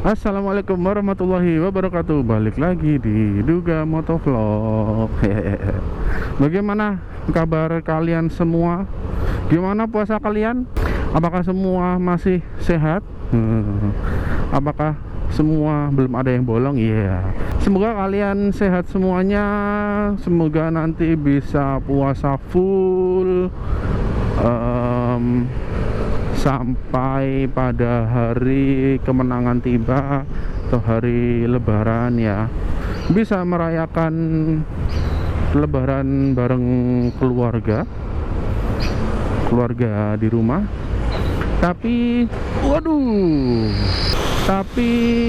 Assalamualaikum warahmatullahi wabarakatuh. Balik lagi di Duga Motovlog. Bagaimana kabar kalian semua? Gimana puasa kalian? Apakah semua masih sehat? Apakah semua belum ada yang bolong? Iya. Semoga kalian sehat semuanya. Semoga nanti bisa puasa full sampai pada hari kemenangan tiba atau hari lebaran ya, bisa merayakan lebaran bareng keluarga di rumah. Tapi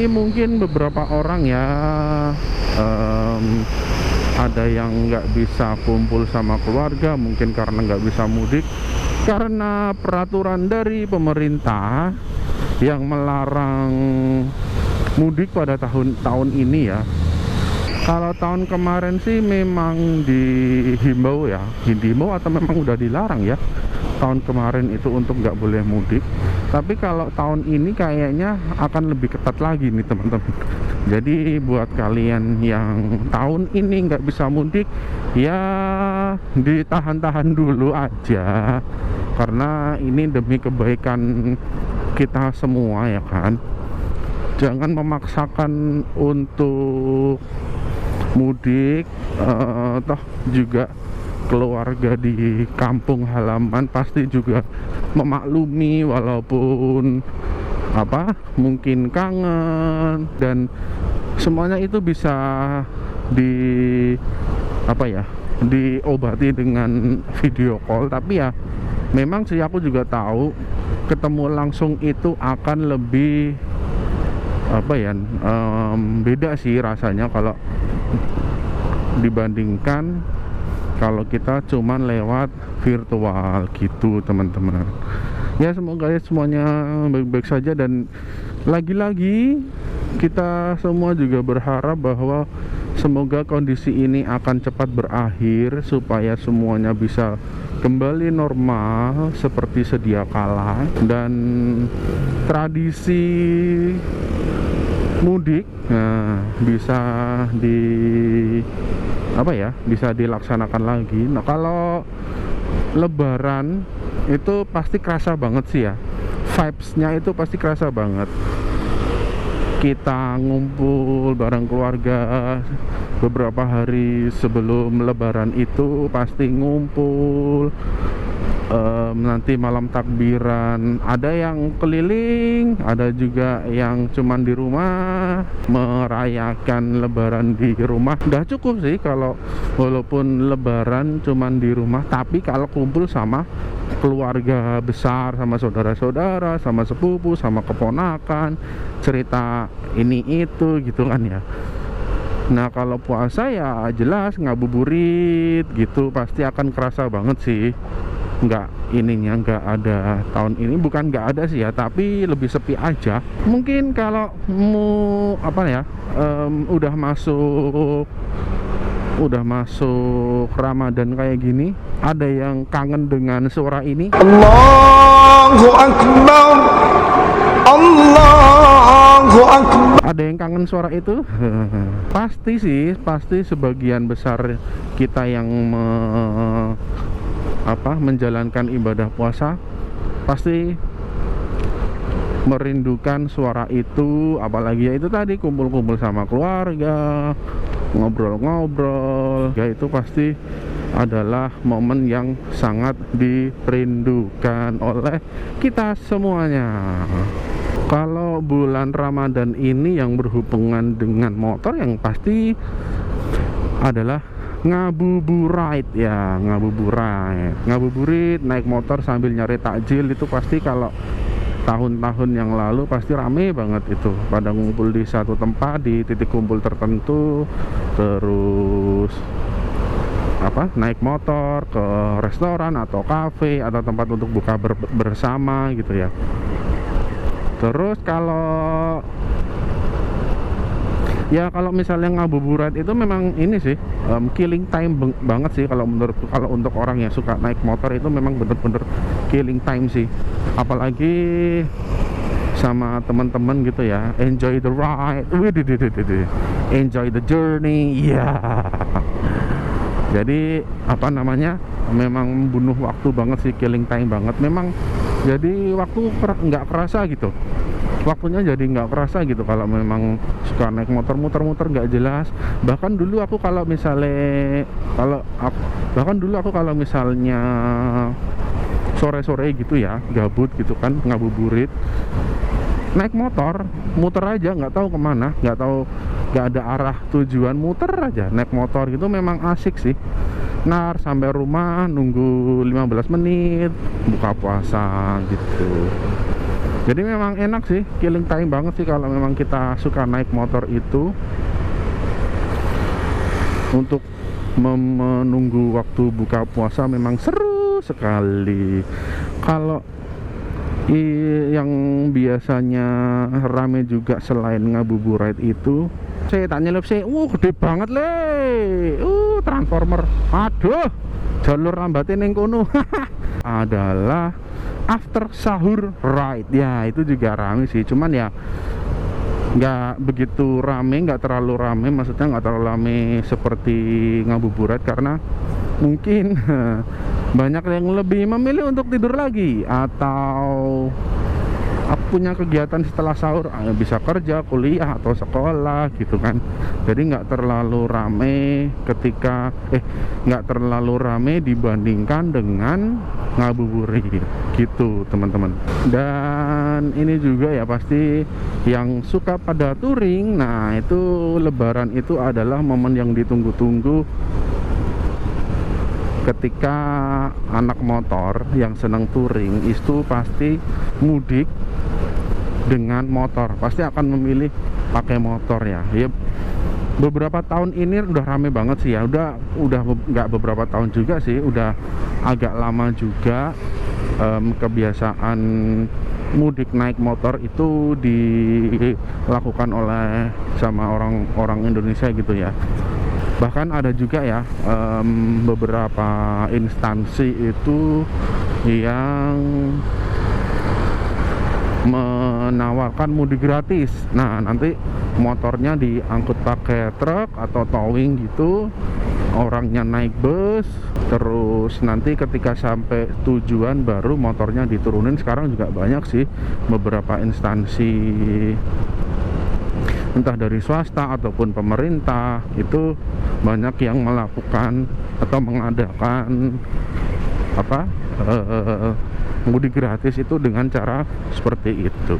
mungkin beberapa orang ya, ada yang nggak bisa kumpul sama keluarga mungkin karena nggak bisa mudik karena peraturan dari pemerintah yang melarang mudik pada tahun ini ya. Kalau tahun kemarin sih memang dihimbau atau memang udah dilarang ya tahun kemarin itu untuk nggak boleh mudik. Tapi kalau tahun ini kayaknya akan lebih ketat lagi nih teman-teman. Jadi buat kalian yang tahun ini nggak bisa mudik ya, ditahan-tahan dulu aja, karena ini demi kebaikan kita semua ya kan. Jangan memaksakan untuk mudik, toh juga keluarga di kampung halaman pasti juga memaklumi, walaupun mungkin kangen, dan semuanya itu bisa diobati dengan video call. Tapi ya memang sih aku juga tahu ketemu langsung itu akan lebih beda sih rasanya kalau dibandingkan kalau kita cuman lewat virtual gitu teman-teman. Ya semoga ya semuanya baik-baik saja, dan lagi-lagi kita semua juga berharap bahwa semoga kondisi ini akan cepat berakhir supaya semuanya bisa kembali normal seperti sedia kala, dan tradisi mudik bisa bisa dilaksanakan lagi. Nah, kalau lebaran itu pasti kerasa banget sih ya, vibes-nya itu pasti kerasa banget. Kita ngumpul bareng keluarga beberapa hari sebelum lebaran itu pasti ngumpul, nanti malam takbiran ada yang keliling, ada juga yang cuman di rumah merayakan lebaran di rumah. Udah cukup sih kalau walaupun lebaran cuman di rumah, tapi kalau kumpul sama keluarga besar, sama saudara-saudara, sama sepupu, sama keponakan, cerita ini itu gitu kan ya. Nah kalau puasa ya jelas ngabuburit gitu pasti akan kerasa banget sih. Nggak ada tahun ini, bukan nggak ada sih ya, tapi lebih sepi aja. Mungkin kalau udah masuk Ramadan kayak gini, ada yang kangen dengan suara ini. Allahu Akbar, Allahu Akbar. Ada yang kangen suara itu? Pasti sebagian besar kita yang menjalankan ibadah puasa pasti merindukan suara itu. Apalagi ya itu tadi, kumpul-kumpul sama keluarga, ngobrol-ngobrol ya, itu pasti adalah momen yang sangat dirindukan oleh kita semuanya. Kalau bulan Ramadan ini yang berhubungan dengan motor yang pasti adalah ngabuburit ya, ngabuburit naik motor sambil nyari takjil. Itu pasti kalau tahun-tahun yang lalu pasti rame banget itu, pada ngumpul di satu tempat di titik kumpul tertentu, terus naik motor ke restoran atau kafe atau tempat untuk buka bersama gitu ya. Terus kalau misalnya ngabuburit itu memang ini sih, killing time banget sih kalau untuk orang yang suka naik motor. Itu memang bener-bener killing time sih. Apalagi sama teman-teman gitu ya, enjoy the ride, enjoy the journey, ya. Jadi apa namanya, memang membunuh waktu banget sih, killing time banget. Memang jadi waktu nggak kerasa gitu, waktunya jadi nggak kerasa gitu kalau memang suka naik motor muter-muter nggak jelas. Bahkan dulu aku kalau misalnya sore-sore gitu ya, gabut gitu kan, ngabuburit, naik motor muter aja, nggak tahu kemana, nggak ada arah tujuan, muter aja naik motor gitu. Memang asik sih. Nah, sampai rumah nunggu 15 menit buka puasa gitu. Jadi memang enak sih, killing time banget sih kalau memang kita suka naik motor itu. Untuk menunggu waktu buka puasa memang seru sekali. Kalau yang biasanya rame juga selain ngabuburit itu, saya tanya sih, gede banget le, transformer, aduh, jalur lambatin yang kono. Adalah after sahur ride, ya itu juga rame sih, cuman ya nggak begitu rame, nggak terlalu rame, maksudnya nggak terlalu rame seperti ngabuburit, karena mungkin banyak yang lebih memilih untuk tidur lagi atau punya kegiatan setelah sahur, bisa kerja, kuliah, atau sekolah gitu kan. Jadi nggak terlalu rame nggak terlalu rame dibandingkan dengan ngabuburit gitu teman-teman. Dan ini juga ya pasti yang suka pada touring, nah itu lebaran itu adalah momen yang ditunggu-tunggu. Ketika anak motor yang senang touring itu pasti mudik dengan motor, pasti akan memilih pakai motor ya. Beberapa tahun ini udah rame banget sih ya, udah nggak beberapa tahun juga sih, udah agak lama juga. Kebiasaan mudik naik motor itu dilakukan oleh sama orang Indonesia gitu ya. Bahkan ada juga ya beberapa instansi itu yang menawarkan mudik gratis. Nah, nanti motornya diangkut pakai truk atau towing gitu, orangnya naik bus, terus nanti ketika sampai tujuan baru motornya diturunin. Sekarang juga banyak sih beberapa instansi, entah dari swasta ataupun pemerintah, itu banyak yang melakukan atau mengadakan mudik gratis itu dengan cara seperti itu.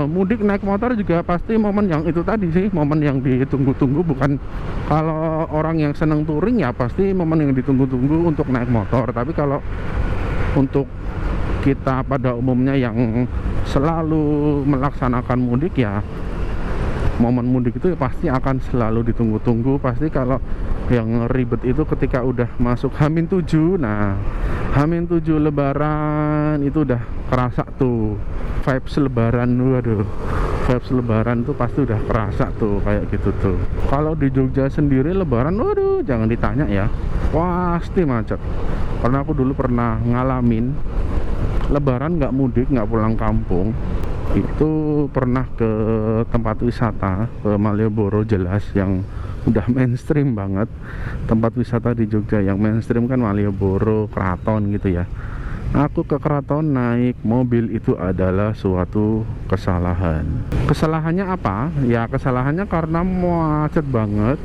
Mudik naik motor juga pasti momen yang itu tadi sih, momen yang ditunggu-tunggu. Bukan kalau orang yang senang touring ya pasti momen yang ditunggu-tunggu untuk naik motor. Tapi kalau untuk kita pada umumnya yang selalu melaksanakan mudik ya, momen mudik itu pasti akan selalu ditunggu-tunggu. Pasti kalau yang ribet itu ketika udah masuk H-7. Nah, H-7 lebaran itu udah kerasa tuh vibes lebaran. Waduh, vibes lebaran tuh pasti udah kerasa tuh kayak gitu tuh. Kalau di Jogja sendiri lebaran, waduh jangan ditanya ya, pasti macet. Karena aku dulu pernah ngalamin lebaran nggak mudik, nggak pulang kampung. Itu pernah ke tempat wisata, ke Malioboro, jelas yang udah mainstream banget. Tempat wisata di Jogja yang mainstream kan Malioboro, Keraton gitu ya. Aku ke Keraton naik mobil itu adalah suatu kesalahan. Kesalahannya apa? Ya kesalahannya karena macet banget.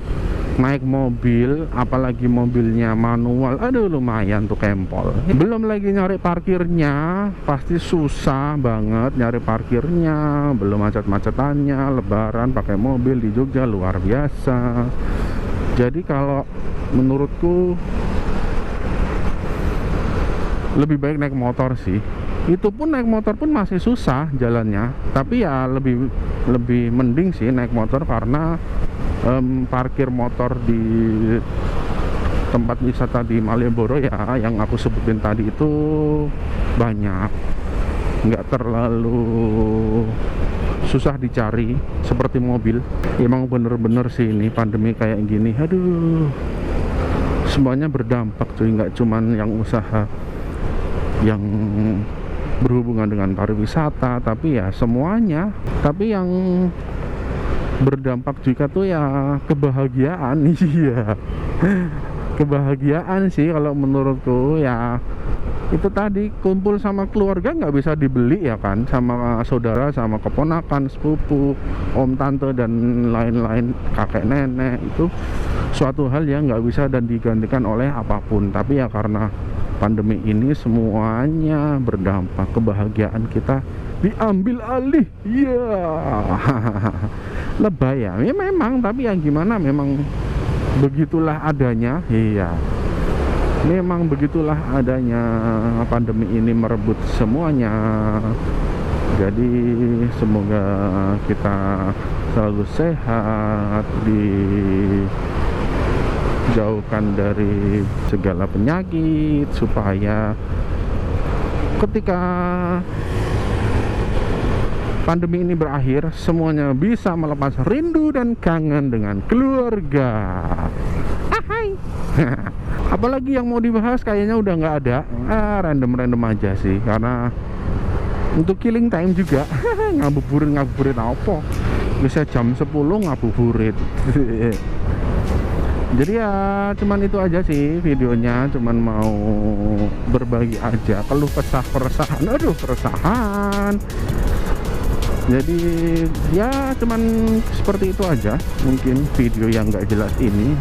Naik mobil, apalagi mobilnya manual, aduh lumayan tuh kempol. Belum lagi nyari parkirnya, pasti susah banget nyari parkirnya. Belum macet-macetannya, lebaran pakai mobil di Jogja luar biasa. Jadi kalau menurutku lebih baik naik motor sih. Itu pun naik motor pun masih susah jalannya, tapi ya lebih mending sih naik motor, karena parkir motor di tempat wisata di Malioboro ya yang aku sebutin tadi itu banyak, nggak terlalu susah dicari seperti mobil. Emang bener-bener sih ini pandemi kayak gini, aduh semuanya berdampak cuy, nggak cuman yang usaha yang berhubungan dengan pariwisata, tapi ya semuanya. Tapi yang berdampak juga tuh ya kebahagiaan. Iya, kebahagiaan sih kalau menurutku. Ya itu tadi, kumpul sama keluarga nggak bisa dibeli ya kan, sama saudara, sama keponakan, sepupu, om, tante, dan lain-lain, kakek, nenek, itu suatu hal yang nggak bisa dan digantikan oleh apapun. Tapi ya karena pandemi ini semuanya berdampak, kebahagiaan kita diambil alih. Iya, lebay ya memang, tapi yang gimana, memang begitulah adanya. Iya, memang begitulah adanya, pandemi ini merebut semuanya. Jadi semoga kita selalu sehat, dijauhkan dari segala penyakit, supaya ketika pandemi ini berakhir, semuanya bisa melepas rindu dan kangen dengan keluarga. Ahai. Apalagi yang mau dibahas kayaknya udah nggak ada. Random aja sih, karena untuk killing time juga. ngabuburit apa, bisa jam 10 ngabuburit. Jadi ya cuman itu aja sih videonya, cuman mau berbagi aja keluh kesah keresahan. Aduh, keresahan. Jadi ya cuman seperti itu aja. Mungkin video yang nggak jelas ini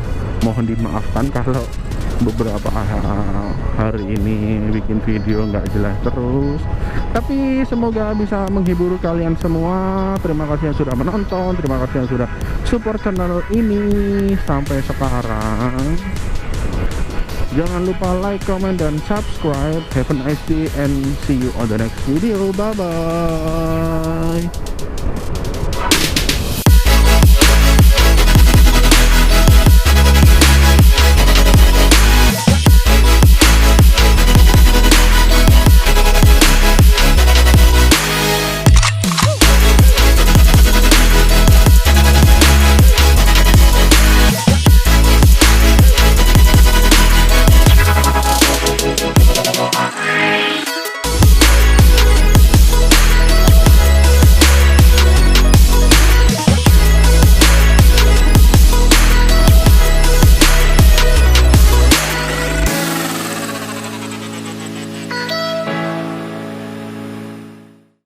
mohon dimaafkan kalau beberapa hari ini bikin video nggak jelas terus, tapi semoga bisa menghibur kalian semua. Terima kasih yang sudah menonton, terima kasih yang sudah support channel ini sampai sekarang. Jangan lupa like, comment, dan subscribe. Have a nice day and see you on the next video. Bye bye.